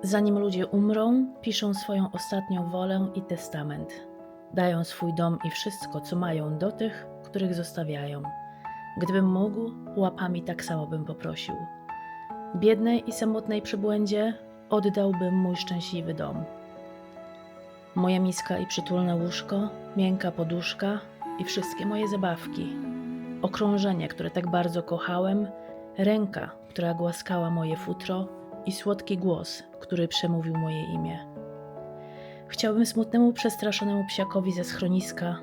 Zanim ludzie umrą, piszą swoją ostatnią wolę i testament. Dają swój dom i wszystko, co mają, do tych, których zostawiają. Gdybym mógł, łapami tak samo bym poprosił. Biednej i samotnej przybłędzie oddałbym mój szczęśliwy dom. Moja miska i przytulne łóżko, miękka poduszka i wszystkie moje zabawki. Okrążenie, które tak bardzo kochałem, ręka, która głaskała moje futro i słodki głos, który przemówił moje imię. Chciałbym smutnemu, przestraszonemu psiakowi ze schroniska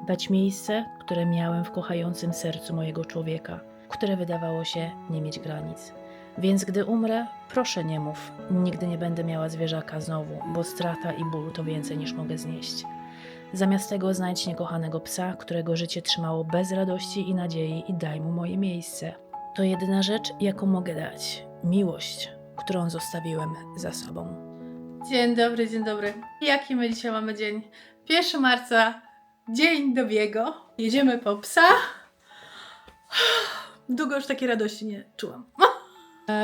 dać miejsce, które miałem w kochającym sercu mojego człowieka, które wydawało się nie mieć granic. Więc gdy umrę, proszę nie mów, nigdy nie będę miała zwierzaka znowu, bo strata i ból to więcej niż mogę znieść. Zamiast tego znajdź niekochanego psa, którego życie trzymało bez radości i nadziei i daj mu moje miejsce. To jedyna rzecz, jaką mogę dać. Miłość, którą zostawiłem za sobą. Dzień dobry, dzień dobry. Jaki my dzisiaj mamy dzień? 1 marca, dzień dobiegu. Jedziemy po psa. Długo już takiej radości nie czułam.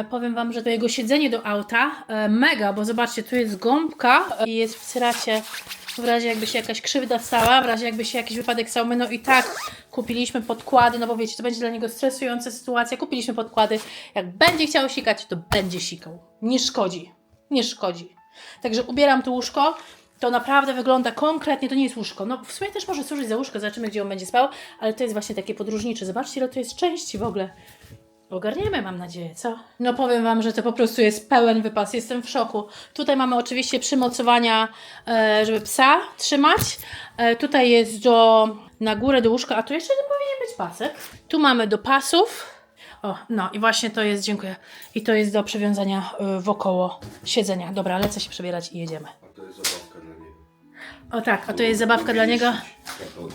Powiem wam, że to jego siedzenie do auta mega, bo zobaczcie, tu jest gąbka i jest w cyracie w razie jakby się jakaś krzywda stała, w razie jakby się jakiś wypadek stał. My no i tak kupiliśmy podkłady, no bo wiecie, to będzie dla niego stresująca sytuacja. Kupiliśmy podkłady, jak będzie chciał sikać, to będzie sikał. Nie szkodzi, nie szkodzi. Także ubieram to łóżko. To naprawdę wygląda konkretnie, to nie jest łóżko. No w sumie też może służyć za łóżko, zobaczymy gdzie on będzie spał, ale to jest właśnie takie podróżnicze. Zobaczcie, ile to jest części w ogóle. Ogarniemy, mam nadzieję, co? No powiem wam, że to po prostu jest pełen wypas, jestem w szoku. Tutaj mamy oczywiście przymocowania, żeby psa trzymać. Tutaj jest na górę do łóżka, a tu jeszcze powinien być pasek. Tu mamy do pasów. O, no i właśnie to jest, dziękuję. I to jest do przywiązania wokoło siedzenia. Dobra, lecę się przebierać i jedziemy. A to jest zabawka dla niego. O tak, a to jest zabawka dla niego,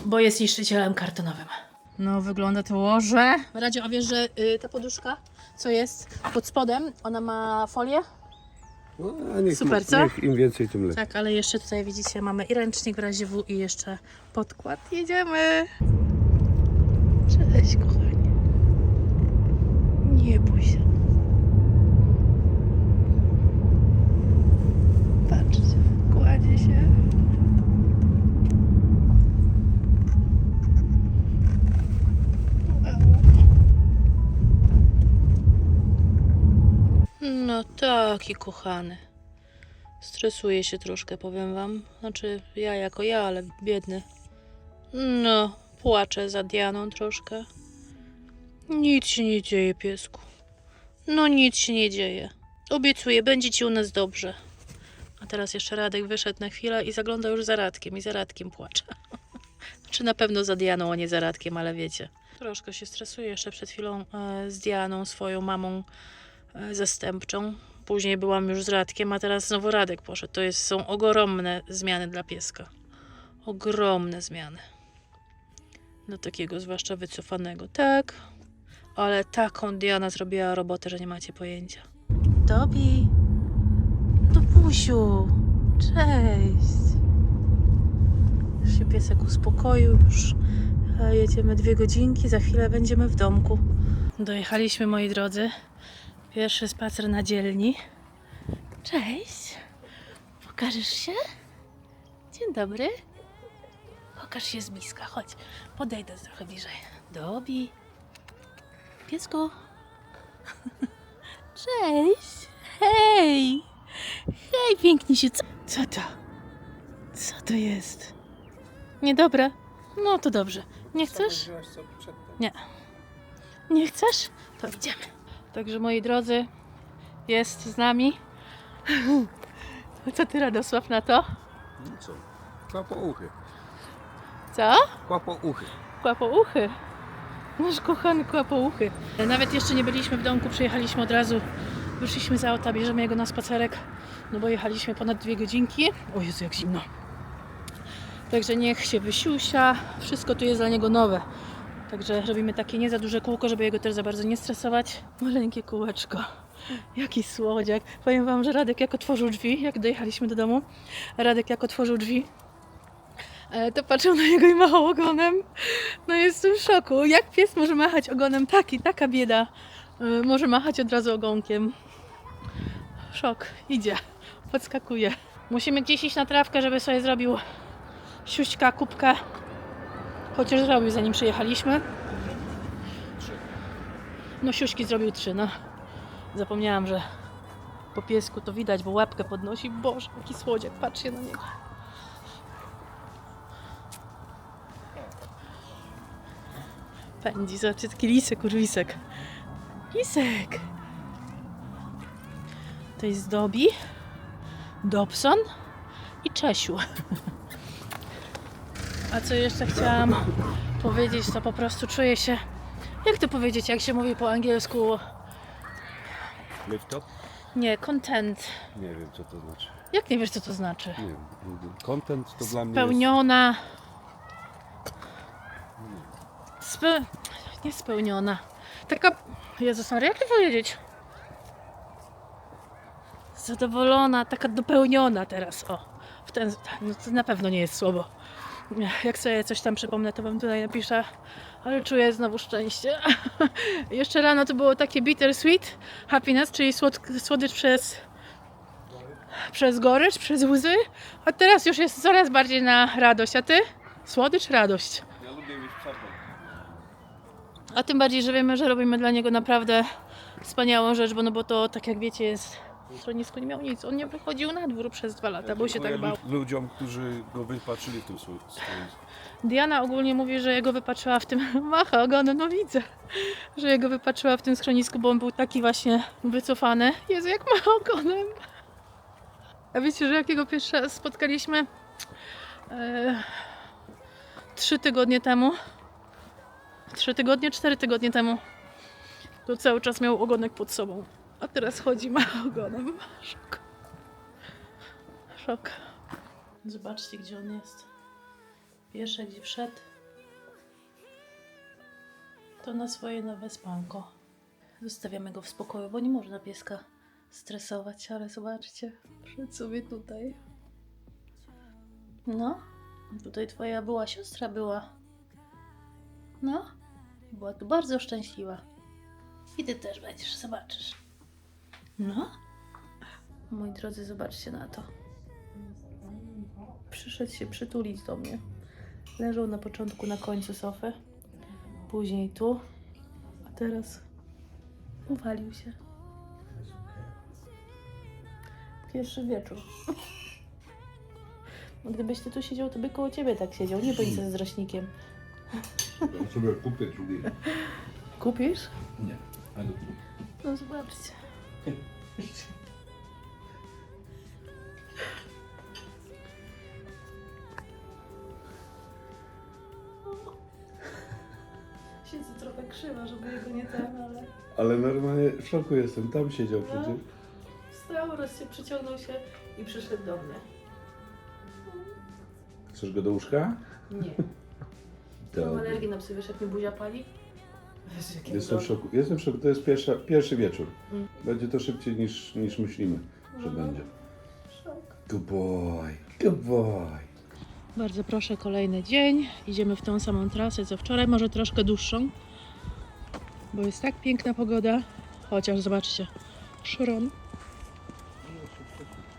bo jest niszczycielem kartonowym. No, wygląda to łoże. Radzie, a wiesz, że ta poduszka, co jest pod spodem, ona ma folię? No, a niech, Super, co? niech im więcej, tym lepiej. Tak, ale jeszcze tutaj widzicie, mamy i ręcznik w razie W i jeszcze podkład. Jedziemy! Cześć, kochanie. Nie bój się. Patrzcie, kładzie się. No taki kochany. Stresuje się troszkę, powiem wam. Znaczy ja jako ja, ale biedny. No, płaczę za Dianą troszkę. Nic się nie dzieje, piesku. No nic się nie dzieje. Obiecuję, będzie ci u nas dobrze. A teraz jeszcze Radek wyszedł na chwilę i zagląda już za Radkiem i za Radkiem płacze. Znaczy na pewno za Dianą, a nie za Radkiem, ale wiecie. Troszkę się stresuje jeszcze przed chwilą z Dianą, swoją mamą zastępczą. Później byłam już z Radkiem, a teraz znowu Radek poszedł. Są ogromne zmiany dla pieska. Ogromne zmiany. Do takiego zwłaszcza wycofanego. Tak, ale taką Diana zrobiła robotę, że nie macie pojęcia. Tobi! Tobusiu! Cześć! Już się piesek uspokoił, już jedziemy 2 godzinki, za chwilę będziemy w domku. Dojechaliśmy, moi drodzy. Pierwszy spacer na dzielni. Cześć! Pokażesz się? Dzień dobry. Pokaż się z bliska, chodź. Podejdę trochę bliżej. Dobi. Piesku. Cześć. Hej. Hej, pięknie się. Co to? Co to jest? Niedobre? No to dobrze. Nie chcesz? Nie. Nie chcesz? To idziemy. Także moi drodzy, jest z nami. Co ty, Radosław, na to? No co? Kłapouchy. Co? Kłapouchy. Kłapouchy. Nasz kochany kłapouchy. Nawet jeszcze nie byliśmy w domku, przyjechaliśmy od razu. Wyszliśmy z auta, bierzemy jego na spacerek. No bo jechaliśmy ponad 2 godzinki. O Jezu, jak zimno. Także niech się wysiusia. Wszystko tu jest dla niego nowe. Także robimy takie nie za duże kółko, żeby jego też za bardzo nie stresować. Maleńkie kółeczko. Jaki słodziak. Powiem wam, że Radek jak otworzył drzwi, jak dojechaliśmy do domu, Radek jak otworzył drzwi, to patrzył na niego i machał ogonem. No jestem w szoku. Jak pies może machać ogonem? Taka bieda może machać od razu ogonkiem. Szok. Idzie. Podskakuje. Musimy gdzieś iść na trawkę, żeby sobie zrobił siuśka, kubkę. Chociaż zrobił, zanim przyjechaliśmy. No siuśki zrobił 3, no. Zapomniałam, że po piesku to widać, bo łapkę podnosi. Boże, jaki słodziak, patrzcie na niego. Pędzi, zobaczcie, taki lisek, urwisek. Lisek! To jest Dobby, Dobson i Czesiu. A co jeszcze chciałam powiedzieć, to po prostu czuję się... Jak to powiedzieć, jak się mówi po angielsku? Lift up? Nie, content. Nie wiem, co to znaczy. Jak nie wiesz, co to znaczy? Nie wiem. Content to dla mnie Spełniona. Nie spełniona. Taka. Jezus Maria, jak to powiedzieć? Zadowolona, taka dopełniona teraz. O, w ten. No to na pewno nie jest słowo. Jak sobie coś tam przypomnę, to wam tutaj napiszę. Ale czuję znowu szczęście. Jeszcze rano to było takie bittersweet happiness, czyli słodycz przez gorycz, przez łzy. A teraz już jest coraz bardziej na radość. A ty? Słodycz, radość. Ja lubię mieć psa. A tym bardziej, że wiemy, że robimy dla niego naprawdę wspaniałą rzecz, bo to, tak jak wiecie, jest w schronisku, nie miał nic. On nie wychodził na dwór przez 2 lata, bo się tak bał. Ludziom, którzy go wypatrzyli w tym swoim. Diana ogólnie mówi, że jego wypatrzyła w tym... Macha ogonem, no widzę. Że jego wypatrzyła w tym schronisku, bo on był taki właśnie wycofany. Jezu, jak macha ogonem. A wiecie, że jakiego pierwszy raz spotkaliśmy? 3 tygodnie temu. 3 tygodnie, 4 tygodnie temu. To cały czas miał ogonek pod sobą. A teraz chodzi ma ogonem. Szok. Szok. Zobaczcie, gdzie on jest. Pierwsze, gdzie wszedł, to na swoje nowe spanko. Zostawiamy go w spokoju, bo nie można pieska stresować, ale zobaczcie, przed sobie tutaj. No, tutaj twoja była siostra była. No, była tu bardzo szczęśliwa. I ty też będziesz, zobaczysz. No, moi drodzy, zobaczcie na to. Przyszedł się przytulić do mnie. Leżał na początku na końcu sofy, później tu, a teraz uwalił się. Pierwszy wieczór. Gdybyś ty tu siedział, to by koło ciebie tak siedział, nie boisz z rośnikiem. Ja sobie kupię drugi. Kupisz? Nie, ale No zobaczcie. Siedzę trochę krzywa, żeby jego nie ten, ale... Ale normalnie w szoku jestem. Tam siedział No. przecież. Wstał, raz się przyciągnął się i przyszedł do mnie. Chcesz go do łóżka? Nie. Mam alergię na psy, wiesz jak mi buzia pali? Wiesz, jakie Jestem w dobre. szoku. Jestem w szoku. To jest pierwszy wieczór. Mm. Będzie to szybciej niż myślimy, że No. będzie. Szok. Good boy. Good boy. Bardzo proszę, kolejny dzień. Idziemy w tą samą trasę co wczoraj, może troszkę dłuższą. Bo jest tak piękna pogoda. Chociaż zobaczcie, Szron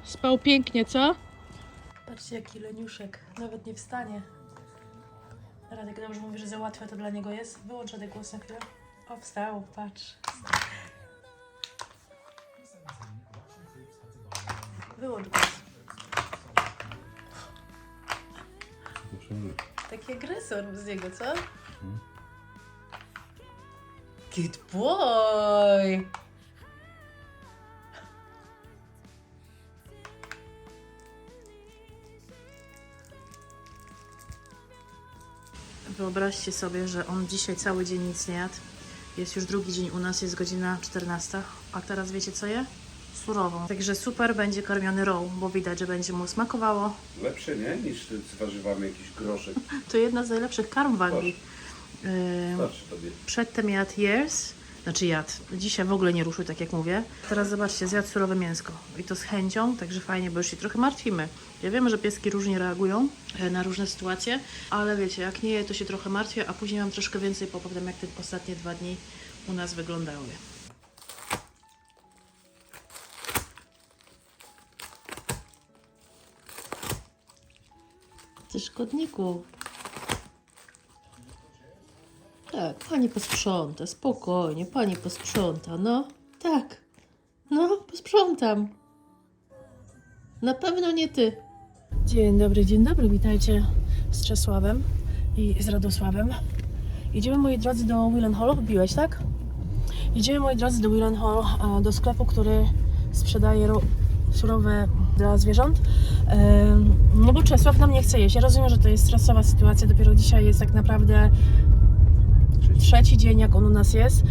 spał pięknie, co? Patrzcie, jaki leniuszek. Nawet nie wstanie. Radek dobrze mówi, że za łatwe to dla niego jest. Wyłącz ten głos na chwilę. O, wstał, patrz. Wyłącz głos. Taki agresor z niego, co? Good boy! Wyobraźcie sobie, że on dzisiaj cały dzień nic nie jadł. Jest już drugi dzień u nas, jest godzina 14, a teraz wiecie co je? Surową. Także super będzie karmiony raw, bo widać, że będzie mu smakowało. Lepsze, nie? Niż z warzywami jakiś groszek. To jedna z najlepszych karm w Anglii. Starczy tobie. Przedtem jadł years, znaczy jadł. Dzisiaj w ogóle nie ruszył, tak jak mówię. Teraz zobaczcie, zjadł surowe mięsko. I to z chęcią, także fajnie, bo już się trochę martwimy. Ja wiem, że pieski różnie reagują na różne sytuacje, ale wiecie, jak nie je, to się trochę martwię, a później mam troszkę więcej potem, jak te ostatnie 2 dni u nas wyglądały. Ty szkodniku. Tak, pani posprząta, spokojnie, pani posprząta, no. Tak, no, posprzątam. Na pewno nie ty. Dzień dobry, witajcie z Czesławem i z Radosławem. Jedziemy, moi drodzy, do Willenhallu, wbiłeś, tak? Jedziemy, moi drodzy, do Willenhall, do sklepu, który sprzedaje surowe dla zwierząt. No bo Czesław nam nie chce jeść. Ja rozumiem, że to jest stresowa sytuacja, dopiero dzisiaj jest tak naprawdę trzeci dzień, jak on u nas jest,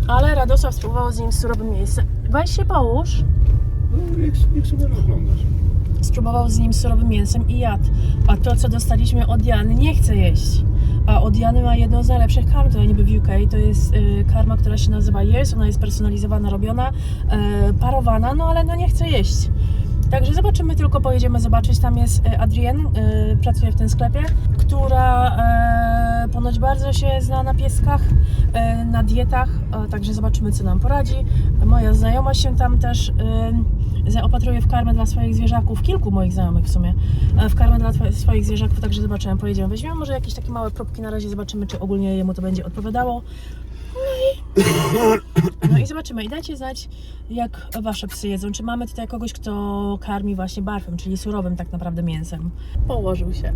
ale Radosław spróbował z nim surowym mięsem. Weź się połóż. No, niech sobie oglądasz. Spróbował z nim surowym mięsem i jadł. A to, co dostaliśmy od Jany, nie chce jeść. A od Jany ma jedną z najlepszych karm, to niby w UK. To jest karma, która się nazywa Yes. Ona jest personalizowana, robiona, parowana, no ale no nie chce jeść. Także zobaczymy, tylko pojedziemy zobaczyć. Tam jest Adrienne, pracuje w tym sklepie, która ponoć bardzo się zna na pieskach, na dietach, także zobaczymy, co nam poradzi. Moja znajoma się tam też zaopatruje w karmę dla swoich zwierzaków, kilku moich znajomych w sumie, w karmę dla swoich zwierzaków, także zobaczymy, pojedziemy. Weźmiemy może jakieś takie małe próbki na razie, zobaczymy, czy ogólnie jemu to będzie odpowiadało. No i zobaczymy. I dajcie znać, jak wasze psy jedzą. Czy mamy tutaj kogoś, kto karmi właśnie barfem, czyli surowym tak naprawdę mięsem. Położył się.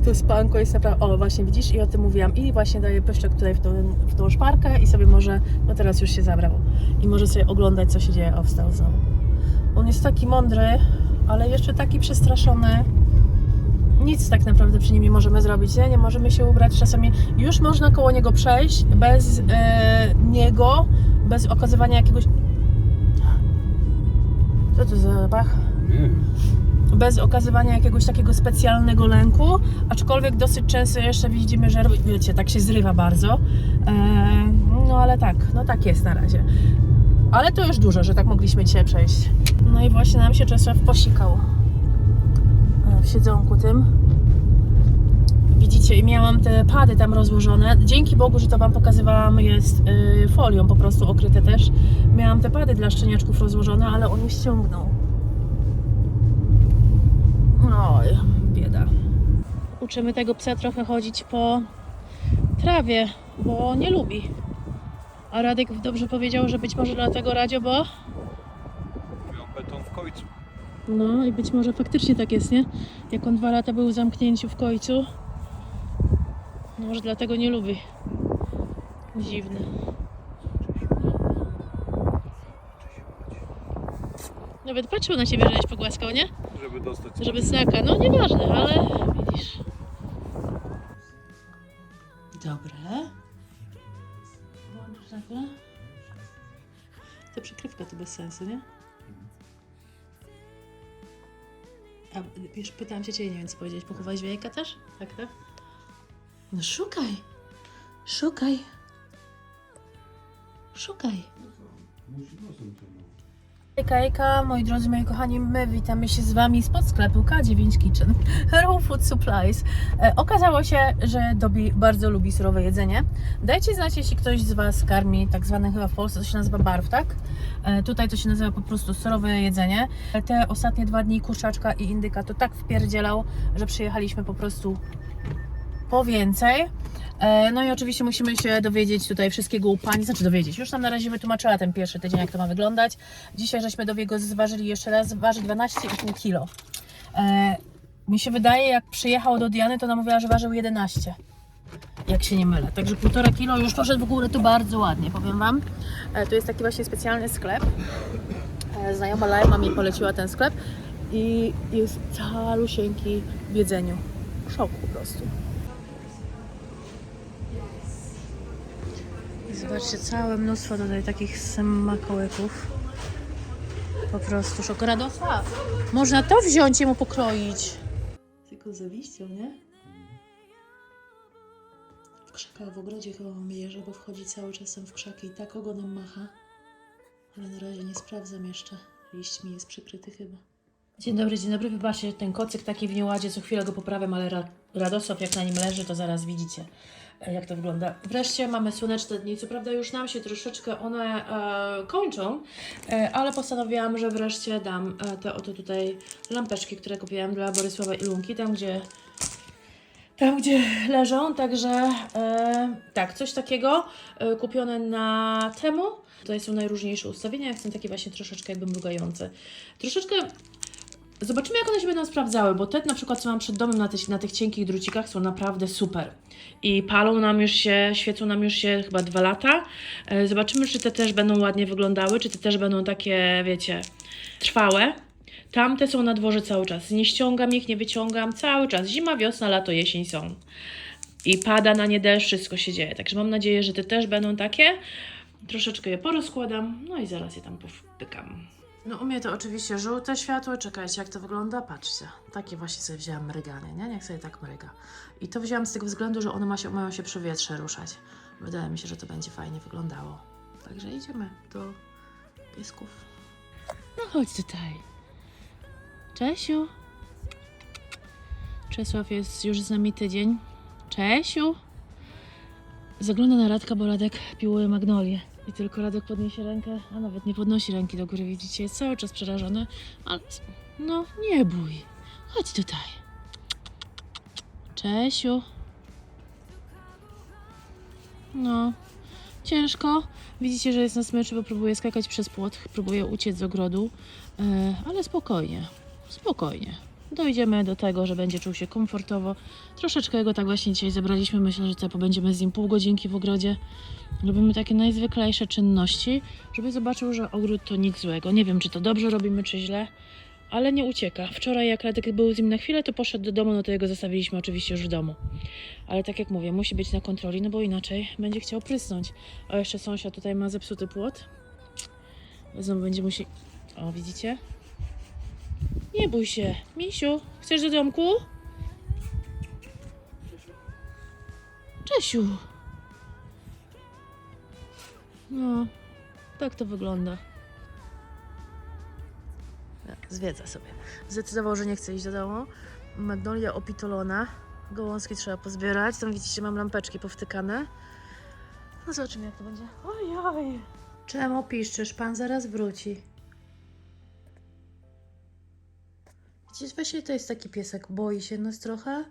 Tu spanko jest naprawdę... O, właśnie widzisz? I o tym mówiłam. I właśnie daje pyszczek tutaj w tą szparkę i sobie może... No teraz już się zabrał. I może sobie oglądać, co się dzieje. O, wstał znowu. On jest taki mądry, ale jeszcze taki przestraszony. Nic tak naprawdę przy nim nie możemy zrobić, nie? Nie możemy się ubrać. Czasami już można koło niego przejść bez niego, bez okazywania jakiegoś... Co to za zapach? Nie. Bez okazywania jakiegoś takiego specjalnego lęku, aczkolwiek dosyć często jeszcze widzimy, że wiecie, tak się zrywa bardzo. No ale tak, no tak jest na razie. Ale to już dużo, że tak mogliśmy dzisiaj przejść. No i właśnie nam się Czesław posikał w siedzonku tym. Widzicie, miałam te pady tam rozłożone. Dzięki Bogu, że to wam pokazywałam, jest folią po prostu okryte też. Miałam te pady dla szczeniaczków rozłożone, ale on je ściągnął. Oj, bieda. Uczymy tego psa trochę chodzić po trawie, bo nie lubi. A Radek dobrze powiedział, że być może dlatego Radzio, bo... Miał beton w końcu. No i być może faktycznie tak jest, nie? Jak on 2 lata był w zamknięciu w końcu, no może dlatego nie lubi. Dziwne. Nawet patrzył na ciebie, żeś pogłaskał, nie? Żeby dostać... Żeby snaka. No nieważne, ale widzisz. Dobre. Włączysz na chwilę. To przykrywka to bez sensu, nie? A wiesz, pytałam się ciebie, nie wiem co powiedzieć. Pochowałeś jajka też? Tak, tak? No szukaj. Szukaj. Szukaj. Hejka, moi drodzy, moi kochani, my witamy się z wami spod sklepu K9 Kitchen, Raw Food Supplies. Okazało się, że Dobby bardzo lubi surowe jedzenie. Dajcie znać, jeśli ktoś z was karmi tak zwane chyba w Polsce, to się nazywa barf, tak? Tutaj to się nazywa po prostu surowe jedzenie. Te ostatnie 2 dni kurczaczka i indyka to tak wpierdzielał, że przyjechaliśmy po prostu po więcej. No i oczywiście musimy się dowiedzieć tutaj wszystkiego u pani, znaczy dowiedzieć, już tam na razie wytłumaczyła ten pierwszy tydzień, jak to ma wyglądać. Dzisiaj żeśmy Dobby'ego zważyli jeszcze raz, waży 12,5 kg. Mi się wydaje, jak przyjechał do Diany, to ona mówiła, że ważył 11, jak się nie mylę. Także 1,5 kg już poszedł w górę, to bardzo ładnie, powiem wam. To jest taki właśnie specjalny sklep. Znajoma Lajma mi poleciła ten sklep i jest calusieńki w jedzeniu. Szok po prostu. Zobaczcie, całe mnóstwo tutaj takich smakołyków. Po prostu szok. Radosław, można to wziąć i mu pokroić. Tylko za liścią, nie? W krzakach w ogrodzie chyba mam jeża, bo wchodzi cały czas w krzaki i tak ogonem macha. Ale na razie nie sprawdzam jeszcze. Liść mi jest przykryty chyba. Dzień dobry, wybaczcie, ten kocyk taki w nieładzie, co chwilę go poprawiam, ale Radosław jak na nim leży, to zaraz widzicie, jak to wygląda. Wreszcie mamy słoneczne dni, co prawda już nam się troszeczkę one kończą, ale postanowiłam, że wreszcie dam te oto tutaj lampeczki, które kupiłam dla Borysława i Lunki, tam gdzie leżą, także tak, coś takiego kupione na Temu. Tutaj są najróżniejsze ustawienia, jak są takie właśnie troszeczkę jakby mrugające. Troszeczkę zobaczymy, jak one się będą sprawdzały, bo te na przykład, co mam przed domem na tych cienkich drucikach, są naprawdę super. I palą nam już się, świecą nam już się chyba 2 lata. Zobaczymy, czy te też będą ładnie wyglądały, czy te też będą takie, wiecie, trwałe. Tamte są na dworze cały czas. Nie ściągam ich, nie wyciągam cały czas. Zima, wiosna, lato, jesień są. I pada na nie deszcz, wszystko się dzieje. Także mam nadzieję, że te też będą takie. Troszeczkę je porozkładam, no i zaraz je tam powpykam. No u mnie to oczywiście żółte światło. Czekajcie, jak to wygląda. Patrzcie. Takie właśnie sobie wzięłam mryganie, nie? Niech sobie tak mryga. I to wzięłam z tego względu, że one mają się przy wietrze ruszać. Wydaje mi się, że to będzie fajnie wyglądało. Także idziemy do piesków. No chodź tutaj. Czesiu. Czesław jest już z nami tydzień. Czesiu. Zagląda na Radka, bo Radek piłuje magnolię. I tylko Radek podniesie rękę, a nawet nie podnosi ręki do góry, widzicie, jest cały czas przerażony. Ale no, nie bój. Chodź tutaj. Czesiu. No, ciężko. Widzicie, że jest na smyczy, bo próbuje skakać przez płot, próbuje uciec z ogrodu. Ale spokojnie, spokojnie. Dojdziemy do tego, że będzie czuł się komfortowo. Troszeczkę go tak właśnie dzisiaj zebraliśmy. Myślę, że pobędziemy z nim pół godzinki w ogrodzie. Robimy takie najzwyklejsze czynności, żeby zobaczył, że ogród to nic złego. Nie wiem, czy to dobrze robimy, czy źle, ale nie ucieka. Wczoraj, jak Radek był z nim na chwilę, to poszedł do domu, no to jego zostawiliśmy oczywiście już w domu. Ale tak jak mówię, musi być na kontroli, no bo inaczej będzie chciał prysnąć. A jeszcze sąsiad tutaj ma zepsuty płot. Znowu będzie musiał... O, widzicie? Nie bój się. Misiu, chcesz do domku? Czesiu. No, tak to wygląda. Zwiedza sobie. Zdecydował, że nie chce iść do domu. Magnolia opitolona. Gołązki trzeba pozbierać. Tam widzicie, mam lampeczki powtykane. No zobaczymy, jak to będzie. Ojoj. Czemu piszczysz? Pan zaraz wróci. Widzicie, właśnie to jest taki piesek. Boi się nas trochę.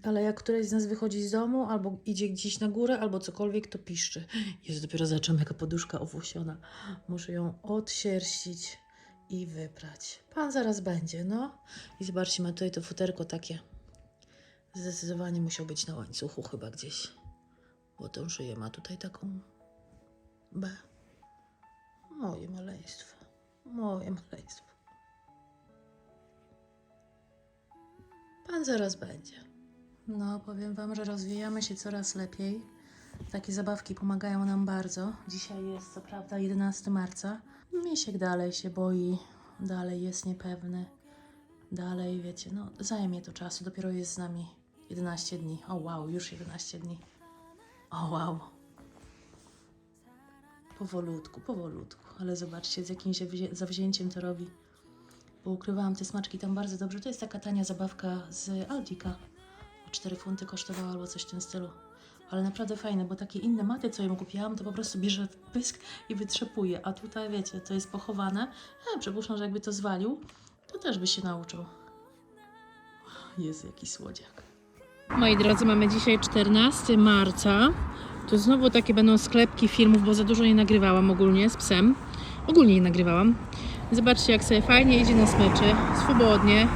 Ale jak któreś z nas wychodzi z domu, albo idzie gdzieś na górę, albo cokolwiek, to piszczy. Jest dopiero zaczęłam jaka poduszka owłosiona. Muszę ją odsierścić i wyprać. Pan zaraz będzie, no. I zobaczcie, ma tutaj to futerko takie. Zdecydowanie musiał być na łańcuchu chyba gdzieś. Bo tą szyję ma tutaj taką B. Moje maleństwo. Moje maleństwo. Pan zaraz będzie. No, powiem wam, że rozwijamy się coraz lepiej. Takie zabawki pomagają nam bardzo. Dzisiaj jest, co prawda, 11 marca. Misiek dalej się boi, dalej jest niepewny. Dalej, wiecie, no, zajmie to czasu. Dopiero jest z nami 11 dni. O wow, już 11 dni. O wow. Powolutku, powolutku. Ale zobaczcie, z jakim się zawzięciem to robi. Bo ukrywałam te smaczki tam bardzo dobrze. To jest taka tania zabawka z Aldika. 4 funty kosztowała albo coś w tym stylu. Ale naprawdę fajne, bo takie inne maty, co ją kupiłam, to po prostu bierze w pysk i wytrzepuje. A tutaj, wiecie, to jest pochowane. Przypuszczam, że jakby to zwalił, to też by się nauczył. Jest jaki słodziak. Moi drodzy, mamy dzisiaj 14 marca. Tu znowu takie będą sklepki filmów, bo za dużo nie nagrywałam ogólnie z psem. Ogólnie nie nagrywałam. Zobaczcie, jak sobie fajnie idzie na smyczy. Swobodnie.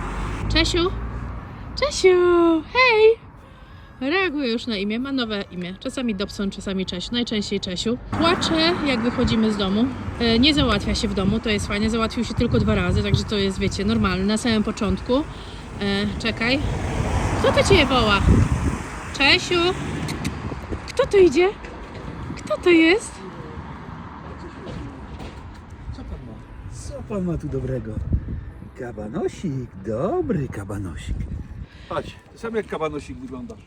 Czesiu! Czesiu! Hej! Reaguje już na imię. Ma nowe imię. Czasami Dobson, czasami Czesiu. Najczęściej Czesiu. Płacze, jak wychodzimy z domu. Nie załatwia się w domu. To jest fajne. Załatwił się tylko 2 razy. Także to jest, wiecie, normalne. Na samym początku. Czekaj. Kto to Cię woła? Czesiu! Kto to idzie? Kto to jest? Co pan ma tu dobrego? Kabanosik, dobry kabanosik. Chodź, sam jak kabanosik wyglądasz.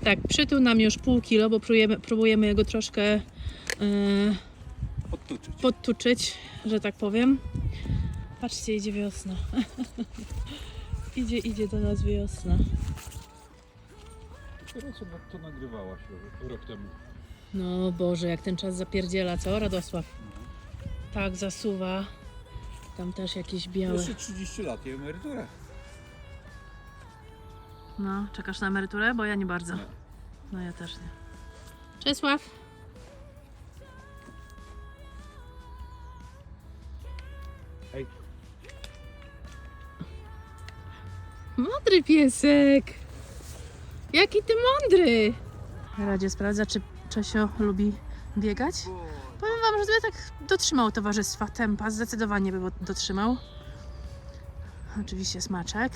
Tak, przytył nam już pół kilo, bo próbujemy jego troszkę Podtuczyć. podtuczyć, że tak powiem. Patrzcie, idzie wiosna. Idzie do nas wiosna. Teraz to nagrywałaś rok temu. No Boże, jak ten czas zapierdziela, co Radosław? Tak, zasuwa. Tam też jakieś białe. Jeszcze 30 lat i emerytura. No, czekasz na emeryturę? Bo ja nie bardzo. Nie. No ja też nie. Czesław? Hej. Mądry piesek! Jaki ty mądry! Radzie sprawdza, czy Czesio lubi biegać. Powiem wam, że gdyby tak dotrzymał towarzystwa tempa, zdecydowanie by dotrzymał. Oczywiście smaczek.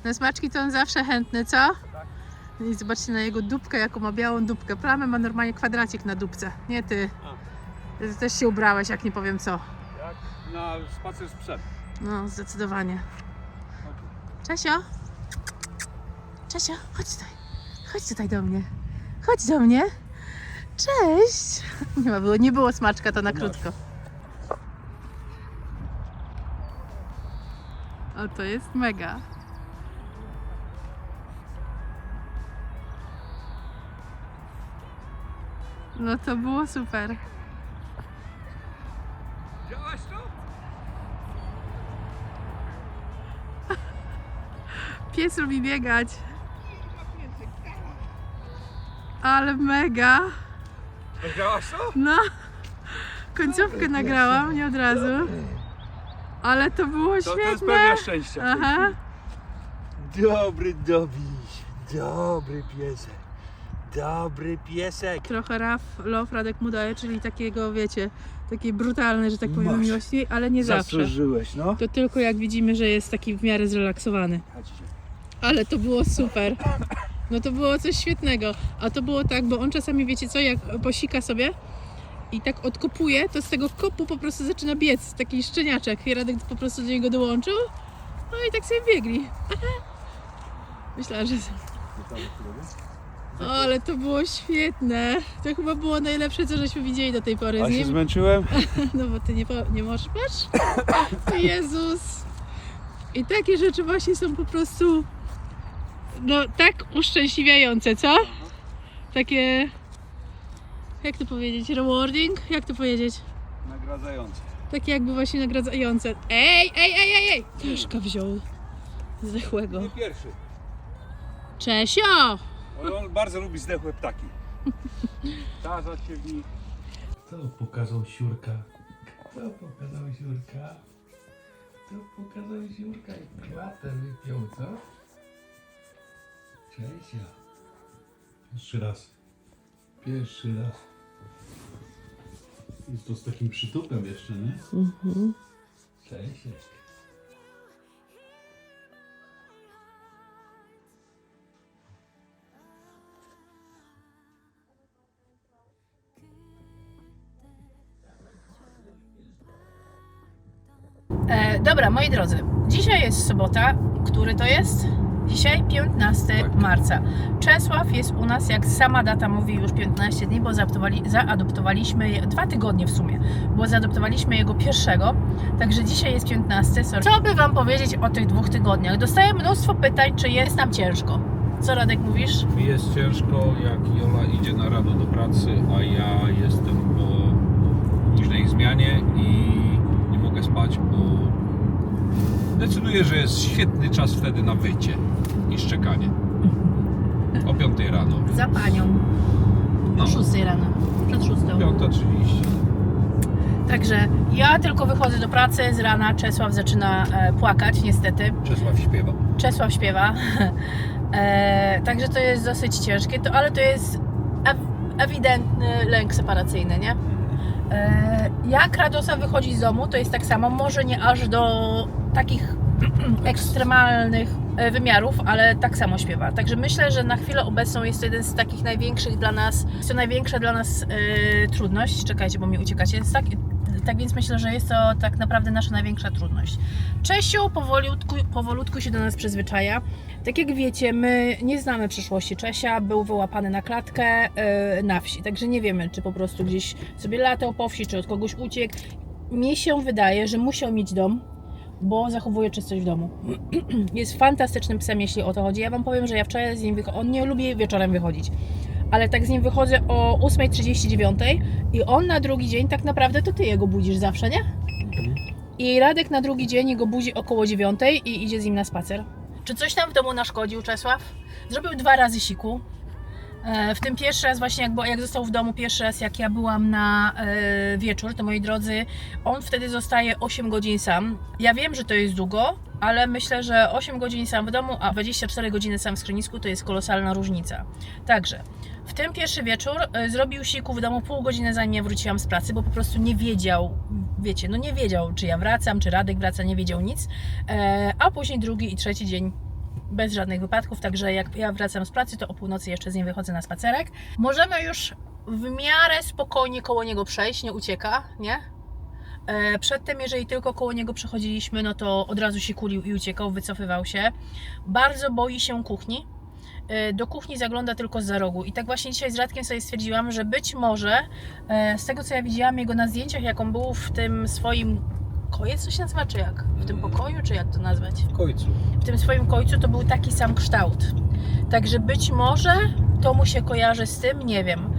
Na smaczki to on zawsze chętny, co? I zobaczcie na jego dupkę, jaką ma białą dupkę. Plamę ma normalnie kwadracik na dupce. Nie ty. Ty też się ubrałeś, jak nie powiem co. Jak na spacer z psem. No, zdecydowanie. Czesio? Czesio, chodź tutaj. Chodź tutaj do mnie. Chodź do mnie. Cześć. Nie było smaczka, to na krótko. O, to jest mega. No to było super. Widziałaś to? Pies lubi biegać. Ale mega. Widziałaś to? No. Końcówkę nagrałam, nie od razu. Ale to było To jest świetne. pewnia szczęścia. w tej Aha. chwili. Dobry Dobiś, dobry piesek, dobry piesek. Trochę love Radek mu daje, czyli takiego, wiecie, takiej brutalnej, że tak powiem, Masz. miłości, ale nie zawsze. Zasłużyłeś, no. To tylko jak widzimy, że jest taki w miarę zrelaksowany. Chodźcie. Ale to było super. No to było coś świetnego. A to było tak, bo on czasami, wiecie co, jak posika sobie i tak odkopuje, to z tego kopu po prostu zaczyna biec, taki szczeniaczek. I Radek po prostu do niego dołączył. No i tak sobie biegli. Myślałam, że... O, ale to było świetne. To chyba było najlepsze, co żeśmy widzieli do tej pory A z się nim. zmęczyłem? No bo ty nie możesz, patrz. Jezus. I takie rzeczy właśnie są po prostu no tak uszczęśliwiające, co? Takie, jak to powiedzieć, rewarding? Jak to powiedzieć? Nagradzające. Takie jakby właśnie nagradzające. Ej! Troszkę wziął zdechłego. Nie pierwszy. Czesio! Ale on bardzo lubi zdechłe ptaki. Tarzać się w nich. Kto pokazał siurka? Kto pokazał siurka? Kto pokazał siurka i klatę wypiął, co? Cześć. Jeszcze raz. Pierwszy raz. I to z takim przytupem jeszcze, nie? Cześć. Dobra, moi drodzy, dzisiaj jest sobota. Który to jest? Dzisiaj 15 Tak. marca. Czesław jest u nas, jak sama data mówi, już 15 dni, bo zaadoptowaliśmy 2 tygodnie w sumie, bo zaadoptowaliśmy jego pierwszego, także dzisiaj jest 15. Sorry. Co by wam powiedzieć o tych 2 tygodniach? Dostaję mnóstwo pytań, czy jest nam ciężko. Co, Radek, mówisz? Mi jest ciężko, jak Jola idzie na rano do pracy, a ja jestem po późnej zmianie i nie mogę spać, bo decyduję, że jest świetny czas wtedy na wycie i szczekanie. O 5 rano. Za panią. No, O 6 rano. Przed 6. 5:30. Także ja tylko wychodzę do pracy z rana, Czesław zaczyna płakać, niestety. Czesław śpiewa. Czesław śpiewa. Także to jest dosyć ciężkie, ale to jest ewidentny lęk separacyjny, nie? Jak Radosa wychodzi z domu, to jest tak samo, może nie aż do takich ekstremalnych wymiarów, ale tak samo śpiewa. Także myślę, że na chwilę obecną jest to jeden z takich największych dla nas, jest to największa dla nas trudność. Czekajcie, bo mi uciekacie. Tak więc myślę, że jest to tak naprawdę nasza największa trudność. Czesiu powolutku się do nas przyzwyczaja. Tak jak wiecie, my nie znamy przeszłości Czesia, był wyłapany na klatkę na wsi, także nie wiemy, czy po prostu gdzieś sobie latał po wsi, czy od kogoś uciekł. mi się wydaje, że musiał mieć dom, bo zachowuje czystość w domu. Jest fantastycznym psem, jeśli o to chodzi. Ja Wam powiem, że ja wczoraj z nim on nie lubi wieczorem wychodzić, ale tak z nim wychodzę o 8:39 i on na drugi dzień tak naprawdę to Ty jego budzisz zawsze, nie? I Radek na drugi dzień jego budzi około 9 i idzie z nim na spacer. Czy coś tam w domu naszkodził Czesław? Zrobił 2 razy siku. W tym pierwszy raz właśnie jak został w domu, pierwszy raz jak ja byłam na wieczór, to moi drodzy, on wtedy zostaje 8 godzin sam. Ja wiem, że to jest długo, ale myślę, że 8 godzin sam w domu, a 24 godziny sam w schronisku to jest kolosalna różnica. Także w ten pierwszy wieczór zrobił siku w domu pół godziny zanim ja wróciłam z pracy, bo po prostu nie wiedział, wiecie, no nie wiedział, czy ja wracam, czy Radek wraca, nie wiedział nic, a później drugi i trzeci dzień bez żadnych wypadków, także jak ja wracam z pracy, to o północy jeszcze z nim wychodzę na spacerek. Możemy już w miarę spokojnie koło niego przejść, nie ucieka, nie? Przedtem, jeżeli tylko koło niego przechodziliśmy, no to od razu się kulił i uciekał, wycofywał się. Bardzo boi się kuchni. Do kuchni zagląda tylko zza rogu i tak właśnie dzisiaj z Radkiem sobie stwierdziłam, że być może z tego, co ja widziałam jego na zdjęciach, jak on był w tym swoim kojec, to się nazywa, czy jak? W tym pokoju, czy jak to nazwać? W końcu. W tym swoim końcu to był taki sam kształt. Także być może to mu się kojarzy z tym, nie wiem.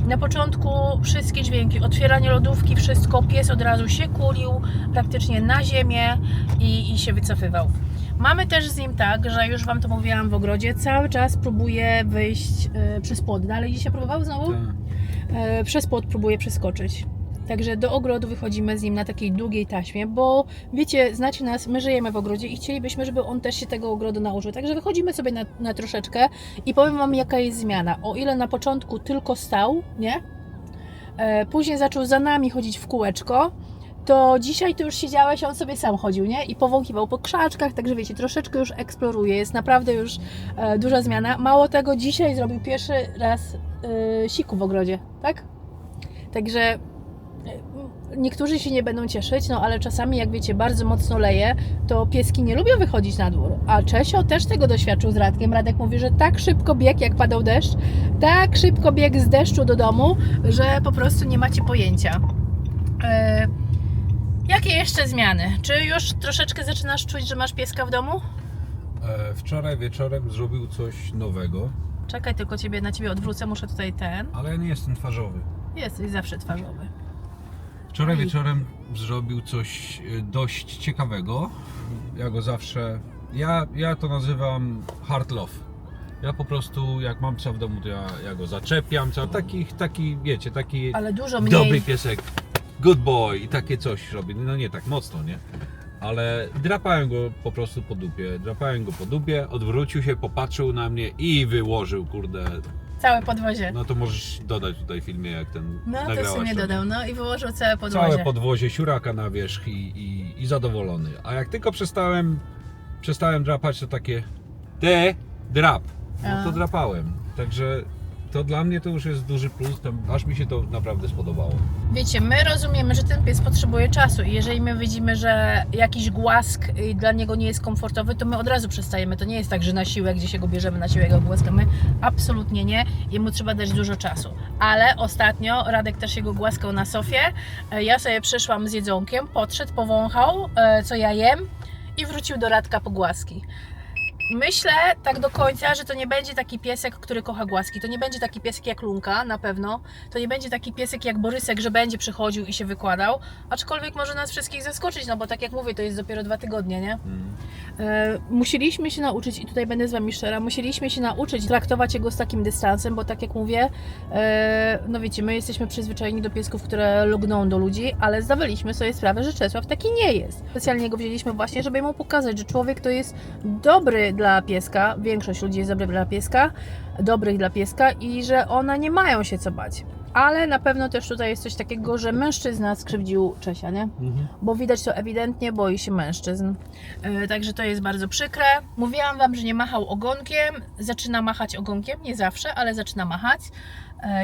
Na początku wszystkie dźwięki, otwieranie lodówki, wszystko, pies od razu się kulił praktycznie na ziemię i się wycofywał. Mamy też z nim tak, że już Wam to mówiłam w ogrodzie, cały czas próbuje wyjść przez płot. Dalej dzisiaj próbował znowu? Tak. Przez płot próbuje przeskoczyć. Także do ogrodu wychodzimy z nim na takiej długiej taśmie, bo wiecie, znacie nas, my żyjemy w ogrodzie i chcielibyśmy, żeby on też się tego ogrodu nauczył. Także wychodzimy sobie na troszeczkę i powiem Wam, jaka jest zmiana. O ile na początku tylko stał, nie? Później zaczął za nami chodzić w kółeczko, to dzisiaj to już siedziałeś, on sobie sam chodził, nie? I powąchiwał po krzaczkach, także wiecie, troszeczkę już eksploruje, jest naprawdę już duża zmiana. Mało tego, dzisiaj zrobił pierwszy raz siku w ogrodzie, tak? Także niektórzy się nie będą cieszyć, no ale czasami, jak wiecie, bardzo mocno leje, to pieski nie lubią wychodzić na dwór. A Czesio też tego doświadczył z Radkiem. Radek mówi, że tak szybko biegł, jak padał deszcz, tak szybko biegł z deszczu do domu, że po prostu nie macie pojęcia. Jakie jeszcze zmiany? Czy już troszeczkę zaczynasz czuć, że masz pieska w domu? Wczoraj wieczorem zrobił coś nowego, Czekaj, tylko na Ciebie odwrócę, muszę tutaj ale ja nie jestem twarzowy. Jesteś zawsze twarzowy. Wczoraj wieczorem zrobił coś dość ciekawego. Ja go zawsze... Ja to nazywam hard love. Ja po prostu, jak mam psa w domu, to ja go zaczepiam. Taki, wiecie, taki Ale dużo mniej. dobry piesek. Good boy i takie coś robi. No nie tak mocno, nie? Ale drapałem go po prostu po dupie. Drapałem go po dupie, odwrócił się, popatrzył na mnie i wyłożył, kurde. Całe podwozie. No to możesz dodać tutaj w filmie, jak ten No to nagrałaś w sumie to, nie? dodał, no i wyłożył całe podwozie. Całe podwozie, siuraka na wierzch i zadowolony. A jak tylko przestałem drapać, to takie drap. No to drapałem. Także to dla mnie to już jest duży plus, aż mi się to naprawdę spodobało. Wiecie, my rozumiemy, że ten pies potrzebuje czasu i jeżeli my widzimy, że jakiś głask dla niego nie jest komfortowy, to my od razu przestajemy. To nie jest tak, że na siłę gdzie się go bierzemy, na siłę go głaskamy. Absolutnie nie. Jemu trzeba dać dużo czasu. Ale ostatnio Radek też jego głaskał na sofie. Ja sobie przyszłam z jedzonkiem, podszedł, powąchał, co ja jem i wrócił do Radka po głaski. Myślę tak do końca, że to nie będzie taki piesek, który kocha głaski. To nie będzie taki piesek jak Lunka, na pewno. To nie będzie taki piesek jak Borysek, że będzie przychodził i się wykładał. Aczkolwiek może nas wszystkich zaskoczyć, no bo tak jak mówię, to jest dopiero 2 tygodnie, nie? Musieliśmy się nauczyć, i tutaj będę z Wami szczera, musieliśmy się nauczyć traktować jego z takim dystansem, bo tak jak mówię, no wiecie, my jesteśmy przyzwyczajeni do piesków, które lgną do ludzi, ale zdawaliśmy sobie sprawę, że Czesław taki nie jest. Specjalnie go wzięliśmy właśnie, żeby mu pokazać, że człowiek to jest dobry dla pieska, większość ludzi jest dobrych dla pieska i że one nie mają się co bać. Ale na pewno też tutaj jest coś takiego, że mężczyzna skrzywdził Czesia, nie? Bo widać to ewidentnie, boi się mężczyzn. Także to jest bardzo przykre. Mówiłam Wam, że nie machał ogonkiem. Zaczyna machać ogonkiem, nie zawsze, ale zaczyna machać.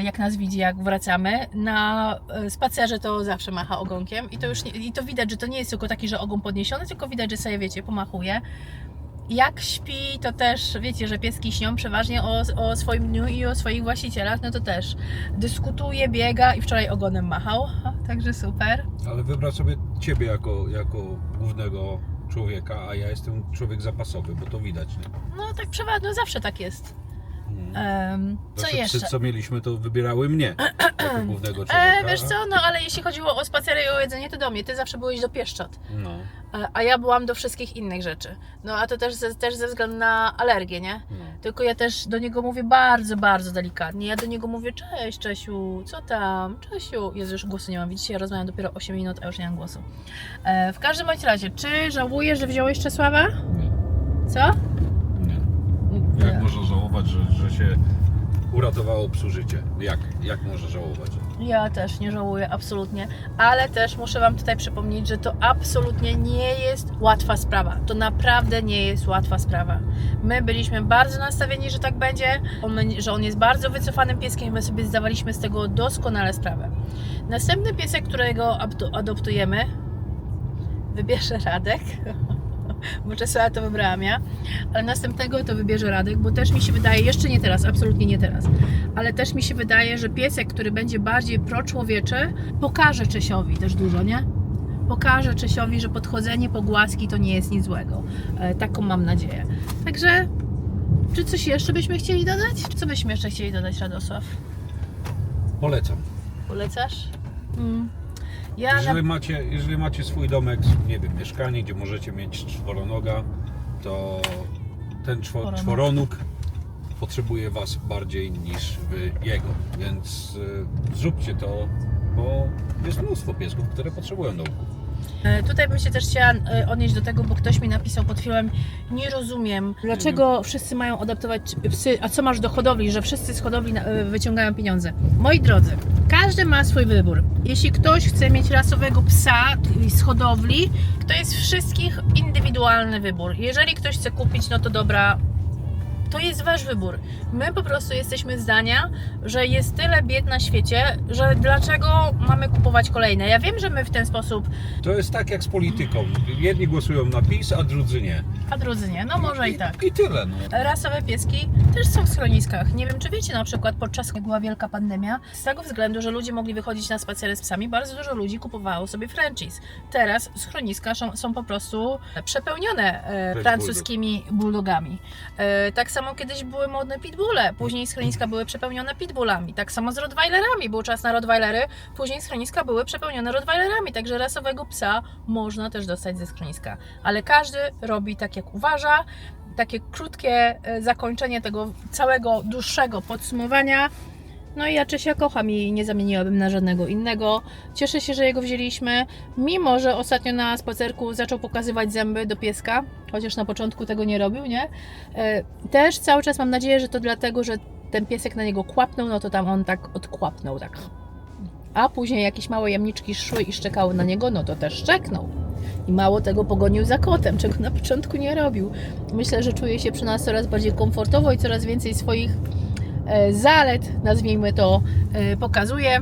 Jak nas widzi, jak wracamy. Na spacerze to zawsze macha ogonkiem i to już nie, i to widać, że to nie jest tylko taki, że ogon podniesiony, tylko widać, że sobie, wiecie, pomachuje. Jak śpi, to też wiecie, że pieski śnią przeważnie o swoim dniu i o swoich właścicielach, no to też dyskutuje, biega i wczoraj ogonem machał, także super. Ale wybrał sobie ciebie jako głównego człowieka, a ja jestem człowiek zapasowy, bo to widać, nie? No tak przeważnie, zawsze tak jest. Co Zawsze jeszcze? psy, co mieliśmy, to wybierały mnie jako głównego człowieka. Wiesz co, no ale jeśli chodziło o spacery i o jedzenie, to do mnie, ty zawsze byłeś do pieszczot. No, A ja byłam do wszystkich innych rzeczy. No a to też ze względu na alergię, nie? no. Tylko ja też do niego mówię bardzo, bardzo delikatnie. Ja do niego mówię, cześć Czesiu, co tam? Czesiu. Jezu, już głosu nie mam, widzicie, ja rozmawiam dopiero 8 minut, a już nie mam głosu. W każdym bądź razie, czy żałujesz, że wziąłeś Czesława? Nie. Co? Nie. Jak można żałować, że się uratowało psu życie? Jak można żałować? Ja też nie żałuję, absolutnie, ale też muszę Wam tutaj przypomnieć, że to absolutnie nie jest łatwa sprawa. To naprawdę nie jest łatwa sprawa. My byliśmy bardzo nastawieni, że tak będzie, że on jest bardzo wycofanym pieskiem, my sobie zdawaliśmy z tego doskonale sprawę. Następny piesek, którego adoptujemy, wybierze Radek. Bo Czesława to wybrałam ja, ale następnego to wybierze Radek, bo też mi się wydaje, jeszcze nie teraz, absolutnie nie teraz, ale też mi się wydaje, że piesek, który będzie bardziej proczłowieczy, pokaże Czesiowi też dużo, nie? Pokaże Czesiowi, że podchodzenie po głaski to nie jest nic złego. Taką mam nadzieję. Także, czy coś jeszcze byśmy chcieli dodać? Co byśmy jeszcze chcieli dodać, Radosław? Polecam. Polecasz? Jeżeli macie swój domek, nie wiem, mieszkanie, gdzie możecie mieć czworonoga, to ten czworonóg potrzebuje Was bardziej niż Wy jego, więc zróbcie to, bo jest mnóstwo piesków, które potrzebują domków. Tutaj bym się też chciała odnieść do tego, bo ktoś mi napisał pod filmem, nie rozumiem, dlaczego wszyscy mają adoptować psy, a co masz do hodowli, że wszyscy z hodowli wyciągają pieniądze. Moi drodzy, każdy ma swój wybór. Jeśli ktoś chce mieć rasowego psa z hodowli, to jest wszystkich indywidualny wybór. Jeżeli ktoś chce kupić, no to dobra, to jest Wasz wybór. My po prostu jesteśmy zdania, że jest tyle bied na świecie, że dlaczego mamy kupować kolejne. Ja wiem, że my w ten sposób, To jest tak jak z polityką. Jedni głosują na PiS, a drudzy nie. a drudzy nie, no może i tak. I tyle. No. Rasowe pieski też są w schroniskach. Nie wiem, czy wiecie, na przykład podczas gdy była wielka pandemia, z tego względu, że ludzie mogli wychodzić na spacery z psami, bardzo dużo ludzi kupowało sobie franchise. Teraz schroniska są po prostu przepełnione francuskimi bulldogami. Tak samo kiedyś były modne pitbulle, później schroniska były przepełnione pitbullami. Tak samo z rottweilerami, był czas na rottweilery, później schroniska były przepełnione rottweilerami, także rasowego psa można też dostać ze schroniska. Ale każdy robi tak, jak uważa. Takie krótkie zakończenie tego całego dłuższego podsumowania. No i ja Czesia kocham i nie zamieniłabym na żadnego innego. Cieszę się, że jego wzięliśmy, mimo że ostatnio na spacerku zaczął pokazywać zęby do pieska, chociaż na początku tego nie robił, nie? Też cały czas mam nadzieję, że to dlatego, że ten piesek na niego kłapnął, no to tam on tak odkłapnął, tak. A później jakieś małe jamniczki szły i szczekały na niego, no to też szczeknął. I mało tego, pogonił za kotem, czego na początku nie robił. Myślę, że czuje się przy nas coraz bardziej komfortowo i coraz więcej swoich zalet, nazwijmy to, pokazuje.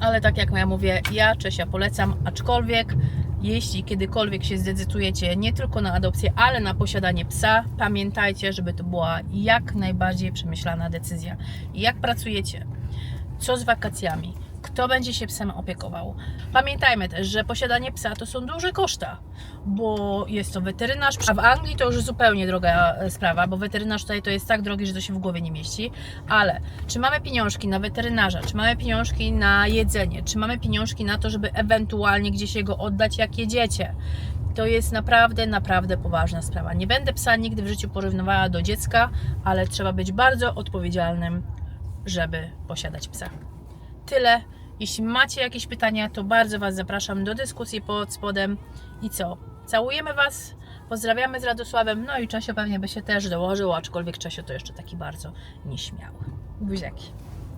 Ale tak jak ja mówię, ja Czesia polecam, aczkolwiek jeśli kiedykolwiek się zdecydujecie nie tylko na adopcję, ale na posiadanie psa, pamiętajcie, żeby to była jak najbardziej przemyślana decyzja. Jak pracujecie? Co z wakacjami? Kto będzie się psem opiekował? Pamiętajmy też, że posiadanie psa to są duże koszta, bo jest to weterynarz, a w Anglii to już zupełnie droga sprawa, bo weterynarz tutaj to jest tak drogi, że to się w głowie nie mieści, ale czy mamy pieniążki na weterynarza, czy mamy pieniążki na jedzenie, czy mamy pieniążki na to, żeby ewentualnie gdzieś jego oddać, jak jedziecie? To jest naprawdę, naprawdę poważna sprawa. Nie będę psa nigdy w życiu porównywała do dziecka, ale trzeba być bardzo odpowiedzialnym, żeby posiadać psa. Tyle. Jeśli macie jakieś pytania, to bardzo Was zapraszam do dyskusji pod spodem. I co? Całujemy Was, pozdrawiamy z Radosławem, no i Czesio pewnie by się też dołożył, aczkolwiek Czesio to jeszcze taki bardzo nieśmiały. Buziaki.